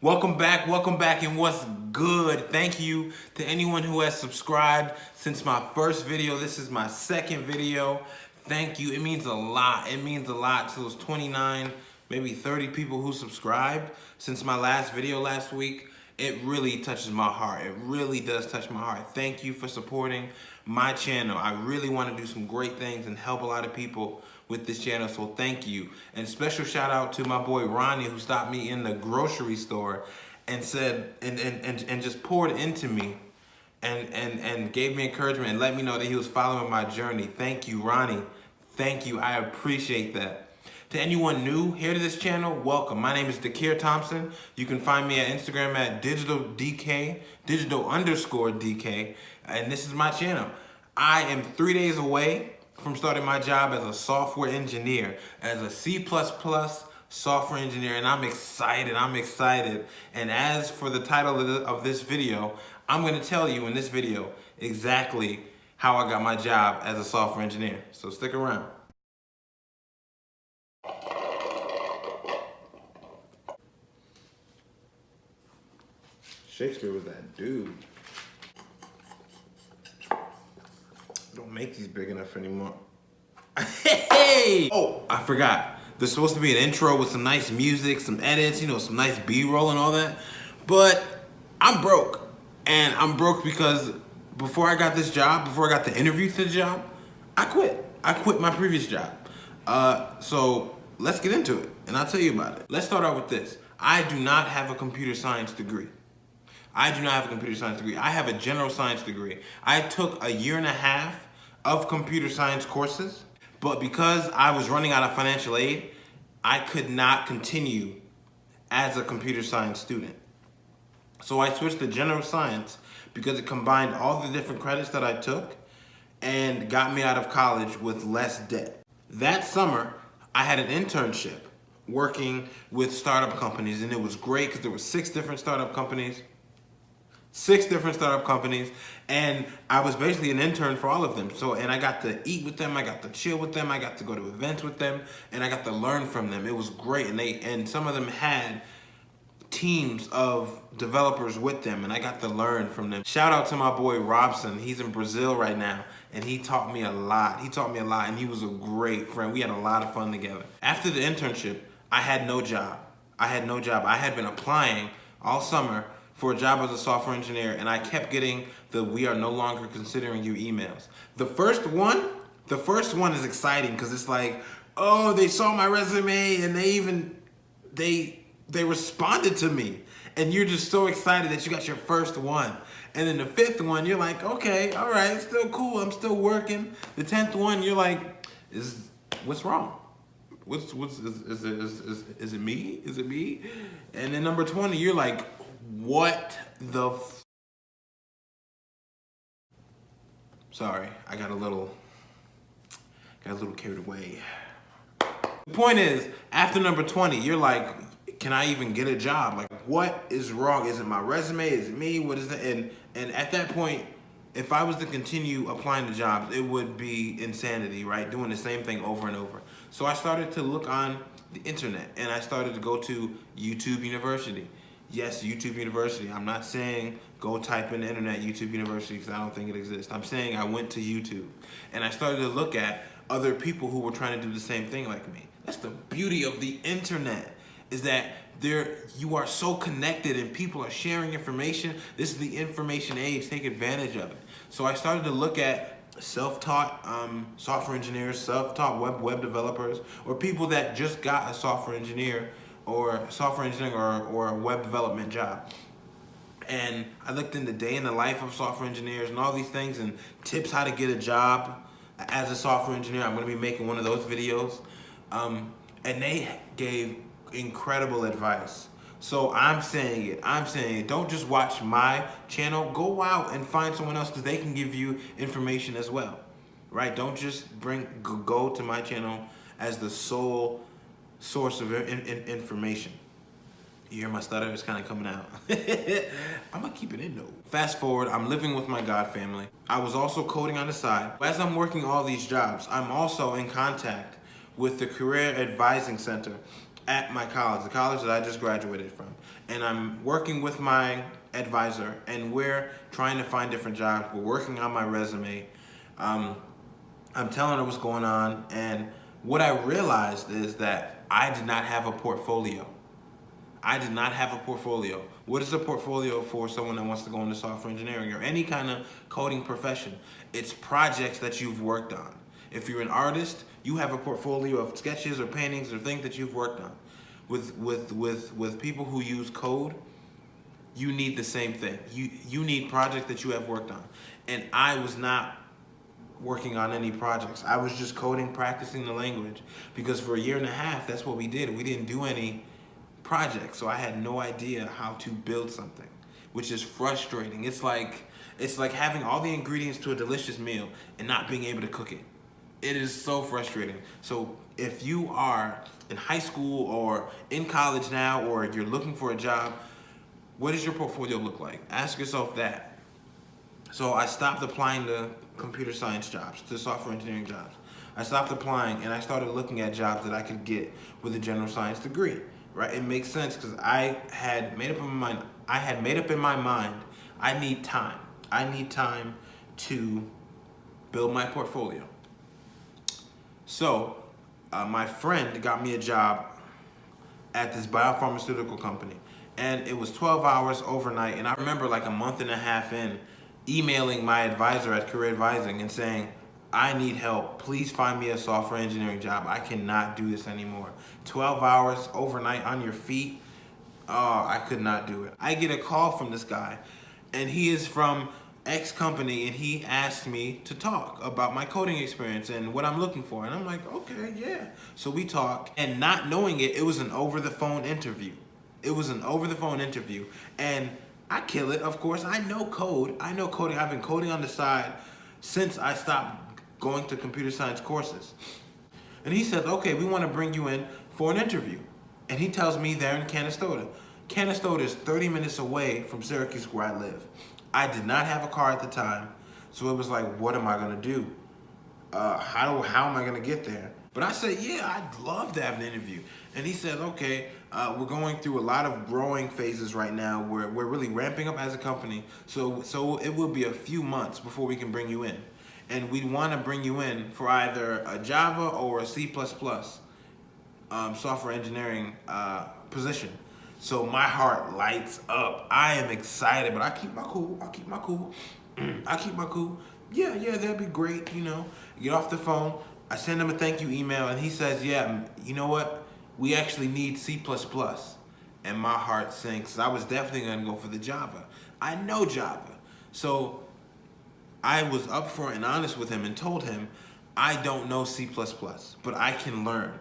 Welcome back, and what's good? Thank you to anyone who has subscribed since my first video. This is my second video. Thank you. It means a lot. It means a lot to those 29, maybe 30 people who subscribed since my last video last week. It really touches my heart. It really does touch my heart. Thank you for supporting my channel. I really want to do some great things and help a lot of people with this channel, so thank you. And special shout out to my boy Ronnie, who stopped me in the grocery store and said and just poured into me and gave me encouragement and let me know that he was following my journey. Thank you, Ronnie. Thank you. I appreciate that. To anyone new here to this channel, welcome. My name is Dakir Thompson. You can find me at Instagram at digitaldk, digital_DK, and this is my channel. I am 3 days away from starting my job as a software engineer, as a C++ software engineer, and I'm excited. And as for the title of this video, I'm gonna tell you in this video exactly how I got my job as a software engineer. So stick around. Shakespeare was that dude. Don't make these big enough anymore. Hey! Oh, I forgot. There's supposed to be an intro with some nice music, some edits, some nice B-roll and all that. But I'm broke. And I'm broke because before I got this job, before I got the interview to the job, I quit. I quit my previous job. So let's get into it, and I'll tell you about it. Let's start out with this. I do not have a computer science degree. I do not have a computer science degree. I have a general science degree. I took a year and a half of computer science courses, but because I was running out of financial aid, I could not continue as a computer science student. So I switched to general science because it combined all the different credits that I took and got me out of college with less debt. That summer, I had an internship working with startup companies, and it was great because there were 6 different startup companies, and I was basically an intern for all of them. And I got to eat with them, I got to chill with them, I got to go to events with them, and I got to learn from them. It was great, and some of them had teams of developers with them, and I got to learn from them. Shout out to my boy Robson. He's in Brazil right now, and he taught me a lot. And he was a great friend. We had a lot of fun together. After the internship, I had no job. I had been applying all summer for a job as a software engineer, and I kept getting the "we are no longer considering you" emails. The first one is exciting because it's like, oh, they saw my resume and they responded to me, and you're just so excited that you got your first one. And then the 5th one, you're like, okay, all right, it's still cool, I'm still working. The 10th one, you're like, what's wrong? Is it me? Is it me? And then number 20, you're like, what the Sorry, I got a little carried away. The point is, after number 20, you're like, can I even get a job? Like, what is wrong? Is it my resume? Is it me? What is that? And at that point, if I was to continue applying to jobs, it would be insanity, right? Doing the same thing over and over. So I started to look on the internet, and I started to go to YouTube University. Yes, YouTube University. I'm not saying go type in the internet YouTube University because I don't think it exists. I'm saying I went to YouTube, and I started to look at other people who were trying to do the same thing like me. That's the beauty of the internet, is that you are so connected and people are sharing information. This is the information age. Take advantage of it. So I started to look at self-taught software engineers, self-taught web developers, or people that just got a software engineering or a web development job. And I looked into day in the life of software engineers and all these things and tips how to get a job as a software engineer. I'm going to be making one of those videos. And they gave incredible advice. So I'm saying it. Don't just watch my channel. Go out and find someone else, because they can give you information as well, right? Don't just go to my channel as the sole source of information. You hear my stutter? It's kind of coming out. I'm gonna keep it in though. Fast forward, I'm living with my God family. I was also coding on the side. As I'm working all these jobs, I'm also in contact with the Career Advising Center at my college, the college that I just graduated from. And I'm working with my advisor, and we're trying to find different jobs. We're working on my resume. I'm telling her what's going on, and what I realized is that I did not have a portfolio. I did not have a portfolio. What is a portfolio for someone that wants to go into software engineering or any kind of coding profession? It's projects that you've worked on. If you're an artist, you have a portfolio of sketches or paintings or things that you've worked on. With people who use code, you need the same thing. You need projects that you have worked on. And I was not working on any projects. I was just coding, practicing the language, because for a year and a half, that's what we did. We didn't do any projects, so I had no idea how to build something, which is frustrating. It's like having all the ingredients to a delicious meal and not being able to cook it. It is so frustrating. So if you are in high school or in college now, or you're looking for a job, what does your portfolio look like? Ask yourself that. So I stopped applying to computer science jobs, to software engineering jobs. I stopped applying and I started looking at jobs that I could get with a general science degree. Right? It makes sense because I had made up in my mind, I need time. I need time to build my portfolio. So my friend got me a job at this biopharmaceutical company, and it was 12 hours overnight. And I remember like a month and a half in, emailing my advisor at Career Advising and saying, I need help. Please find me a software engineering job. I cannot do this anymore. 12 hours overnight on your feet. Oh, I could not do it. I get a call from this guy, and he is from X company, and he asked me to talk about my coding experience and what I'm looking for. And I'm like, okay, yeah. So we talked, and not knowing it, it was an over-the-phone interview. It was an over-the-phone interview. And I kill it, of course. I know code. I know coding. I've been coding on the side since I stopped going to computer science courses. And he says, okay, we want to bring you in for an interview. And he tells me they're in Canastota. Canastota is 30 minutes away from Syracuse, where I live. I did not have a car at the time, so it was like, what am I going to do? How am I going to get there? But I said, yeah, I'd love to have an interview. And he said, okay, we're going through a lot of growing phases right now. We're really ramping up as a company. So it will be a few months before we can bring you in. And we want to bring you in for either a Java or a C++ software engineering position. So my heart lights up. I am excited, but I keep my cool. I keep my cool. Yeah, that'd be great, you know. Get off the phone. I send him a thank you email, and he says, yeah, you know what? We actually need C++. And my heart sinks. I was definitely going to go for the Java. I know Java. So I was upfront and honest with him and told him, I don't know C++, but I can learn.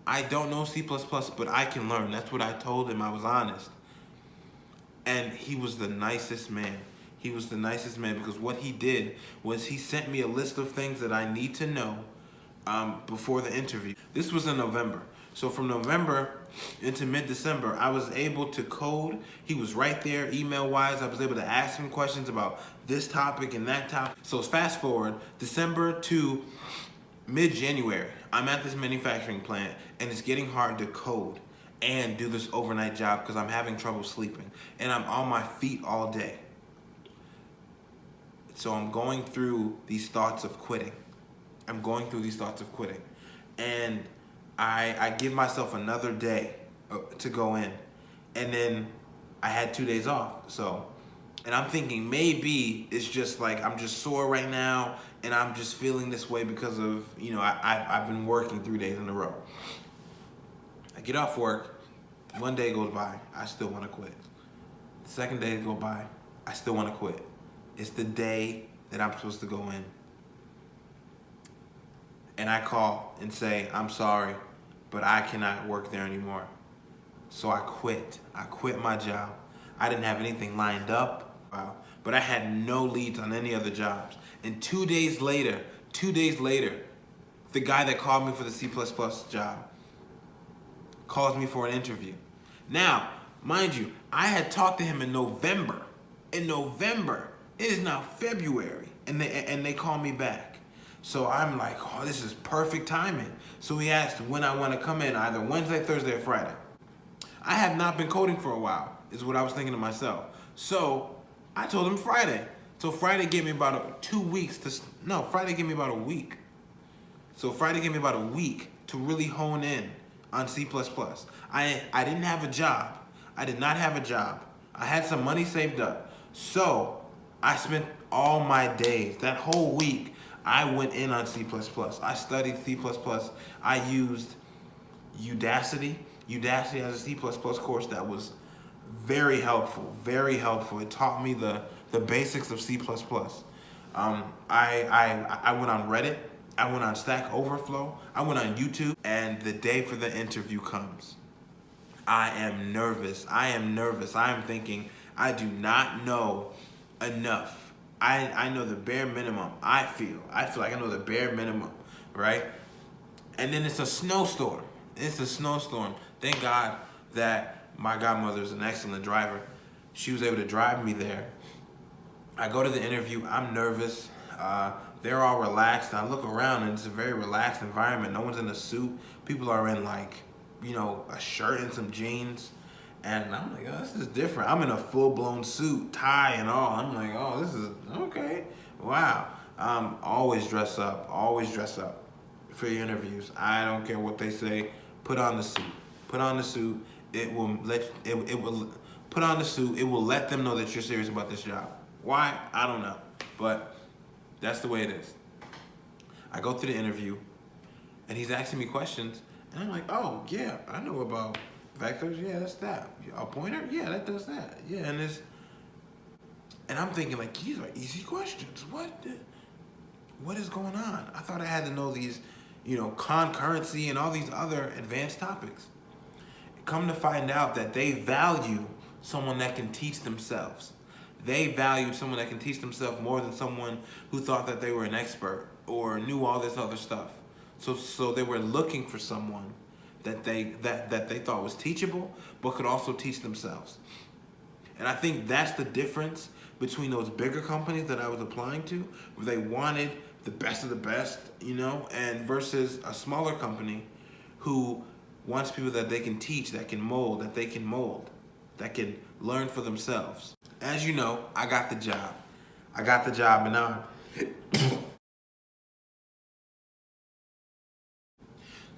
I don't know C++, but I can learn. That's what I told him. I was honest. And he was the nicest man. He was the nicest man, because what he did was he sent me a list of things that I need to know before the interview. This was in November. So from November into mid-December, I was able to code. He was right there email-wise. I was able to ask him questions about this topic and that topic. So fast forward, December to mid-January, I'm at this manufacturing plant, and it's getting hard to code and do this overnight job because I'm having trouble sleeping. And I'm on my feet all day. So I'm going through these thoughts of quitting. And I give myself another day to go in. And then I had 2 days off. So, and I'm thinking maybe it's just like I'm just sore right now, and I'm just feeling this way because of, you know, I've been working 3 days in a row. I get off work, 1 day goes by, I still want to quit. The second day goes by, I still want to quit. It's the day that I'm supposed to go in. And I call and say, I'm sorry, but I cannot work there anymore. So I quit. I quit my job. I didn't have anything lined up, but I had no leads on any other jobs. And 2 days later, the guy that called me for the C++ job calls me for an interview. Now, mind you, I had talked to him in November. It is now February, and they call me back. So I'm like, oh, this is perfect timing. So he asked when I want to come in, either Wednesday, Thursday, or Friday. I have not been coding for a while, is what I was thinking to myself. So I told him Friday. So Friday gave me about 2 weeks to, no, Friday gave me about a week. So Friday gave me about a week to really hone in on C++. I didn't have a job. I did not have a job. I had some money saved up. So I spent all my days, that whole week, I went in on C++. I studied C++. I used Udacity. Udacity has a C++ course that was very helpful, very helpful. It taught me the basics of C++. I went on Reddit. I went on Stack Overflow. I went on YouTube. And the day for the interview comes. I am nervous. I am thinking, I do not know enough. I know the bare minimum. I feel like I know the bare minimum, right? And then it's a snowstorm. Thank God that my godmother is an excellent driver. She was able to drive me there. I go to the interview. I'm nervous. They're all relaxed. I look around and it's a very relaxed environment. No one's in a suit. People are in like, a shirt and some jeans. And I'm like, oh, this is different. I'm in a full-blown suit, tie and all. I'm like, oh, this is, okay. Wow. Always dress up for your interviews. I don't care what they say. Put on the suit. Put on the suit. It will put on the suit. It will let them know that you're serious about this job. Why? I don't know. But that's the way it is. I go through the interview and he's asking me questions and I'm like, oh yeah, I know about vectors. Yeah, that's that. A pointer? Yeah, that does that. Yeah, and I'm thinking like, these are easy questions. What is going on? I thought I had to know these, concurrency and all these other advanced topics. Come to find out that they value someone that can teach themselves. They valued someone that can teach themselves more than someone who thought that they were an expert or knew all this other stuff. So they were looking for someone that they thought was teachable, but could also teach themselves. And I think that's the difference between those bigger companies that I was applying to, where they wanted the best of the best, and versus a smaller company who wants people that they can teach, that can mold, that can learn for themselves. As you know, I got the job. And now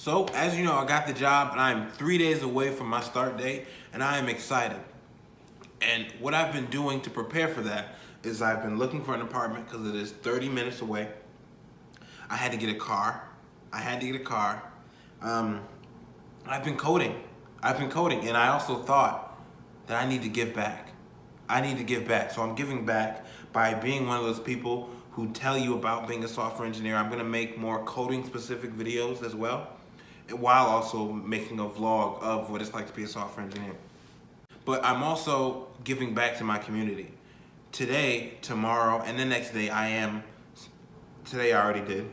So, as you know, I got the job and I'm 3 days away from my start date and I am excited. And what I've been doing to prepare for that is I've been looking for an apartment because it is 30 minutes away. I had to get a car. I've been coding. And I also thought that I need to give back. So I'm giving back by being one of those people who tell you about being a software engineer. I'm gonna make more coding specific videos as well, while also making a vlog of what it's like to be a software engineer. But I'm also giving back to my community. Today, tomorrow, and the next day today I already did.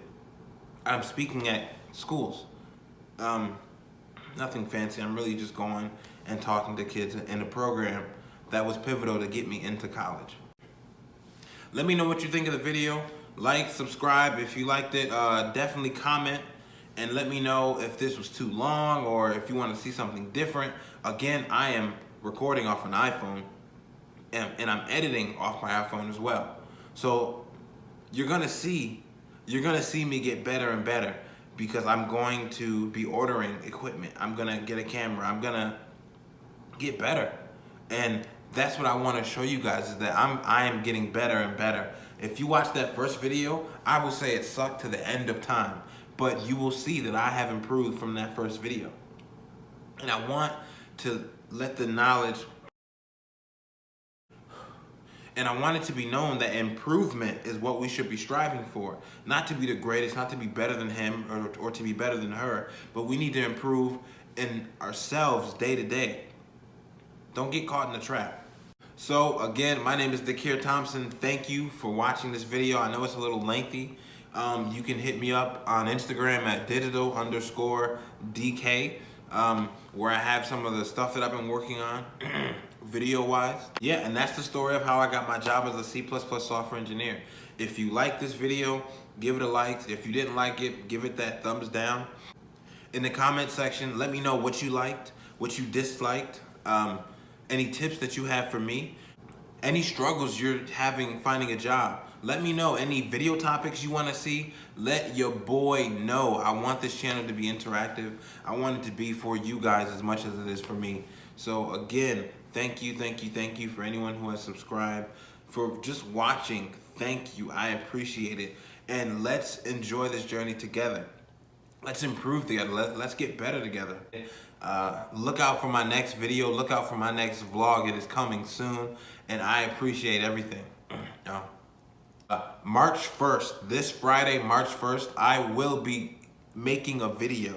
I'm speaking at schools. Nothing fancy, I'm really just going and talking to kids in a program that was pivotal to get me into college. Let me know what you think of the video. Like, subscribe if you liked it. Definitely comment and let me know if this was too long or if you want to see something different. Again, I am recording off an iPhone and I'm editing off my iPhone as well. So you're gonna see me get better and better because I'm going to be ordering equipment. I'm gonna get a camera. I'm gonna get better. And that's what I want to show you guys, is that I am getting better and better. If you watch that first video, I will say it sucked to the end of time, but you will see that I have improved from that first video. And I want to let the knowledge, and I want it to be known that improvement is what we should be striving for. Not to be the greatest, not to be better than him or to be better than her, but we need to improve in ourselves day to day. Don't get caught in the trap. So again, my name is Dakir Thompson. Thank you for watching this video. I know it's a little lengthy. You can hit me up on Instagram at digital_DK, where I have some of the stuff that I've been working on video-wise. Yeah, and that's the story of how I got my job as a C++ software engineer. If you like this video, give it a like. If you didn't like it, give it that thumbs down. In the comment section, let me know what you liked, what you disliked, any tips that you have for me, any struggles you're having finding a job. Let me know any video topics you want to see. Let your boy know. I want this channel to be interactive. I want it to be for you guys as much as it is for me. So again, thank you for anyone who has subscribed, for just watching. Thank you. I appreciate it. And let's enjoy this journey together. Let's improve together. Let's get better together. Look out for my next video. Look out for my next vlog. It is coming soon, and I appreciate everything. March 1st, this Friday, March 1st, I will be making a video.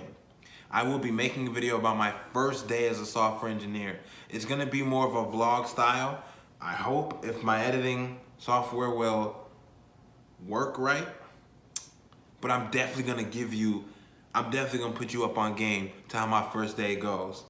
I will be making a video about my first day as a software engineer. It's gonna be more of a vlog style. I hope, if my editing software will work right. But I'm definitely gonna put you up on game to how my first day goes.